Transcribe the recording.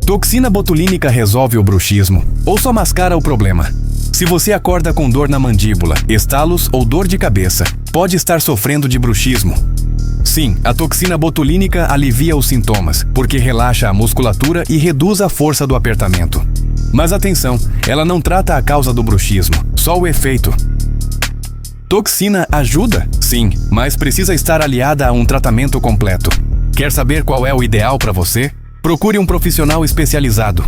Toxina botulínica resolve o bruxismo ou só mascara o problema? Se você acorda com dor na mandíbula, estalos ou dor de cabeça, pode estar sofrendo de bruxismo. Sim, a toxina botulínica alivia os sintomas, porque relaxa a musculatura e reduz a força do apertamento. Mas atenção, ela não trata a causa do bruxismo, só o efeito. Toxina ajuda? Sim, mas precisa estar aliada a um tratamento completo. Quer saber qual é o ideal para você? Procure um profissional especializado.